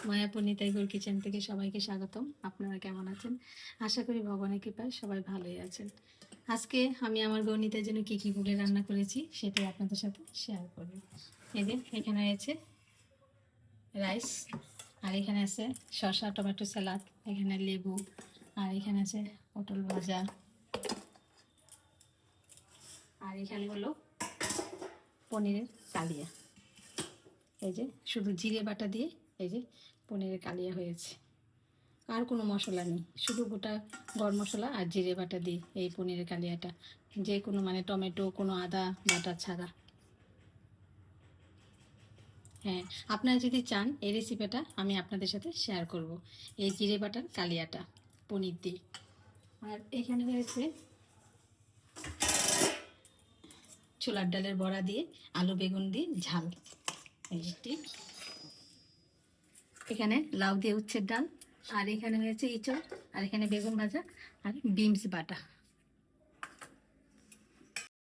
Mayapur Nitai Gour kitchen থেকে সবাইকে স্বাগতম। আপনারা কেমন আছেন? আশা করি ভগবানের কৃপায় সবাই ভালোই আছেন। আজকে আমি আমার গৌনিতার জন্য কী কী করে রান্না করেছি সেটাই আপনাদের সাথে শেয়ার করব। এই যে এখানে আছে রাইস, আর এখানে আছে শসা টমেটো স্যালাড, এখানে লেবু, আর এখানে আছে পটল ভাজা, আর এখানে হলো পনিরের কালিয়া। এই যে শুধু জিরে বাটা দিয়ে এই যে পনিরের কালিয়া হয়েছে, আর কোনো মশলা নেই, শুধু গোটা গরম মশলা আর জিরে বাটা দিই এই পনিরের কালিয়াটা, যে কোনো মানে টমেটো কোনো আদা বাটা ছাড়া। হ্যাঁ, আপনারা যদি চান এই রেসিপিটা আমি আপনাদের সাথে শেয়ার করব, এই জিরে বাটার কালিয়াটা পনির দিয়ে। আর এখানে রয়েছে ছোলার ডালের বড়া দিয়ে আলু বেগুন দিয়ে ঝাল। এইটি এখানে লাউ দিয়ে উচ্ছের ডাল, আর এখানে হয়েছে ইঁচড়, আর এখানে বেগুন ভাজা আর বিনস বাটা।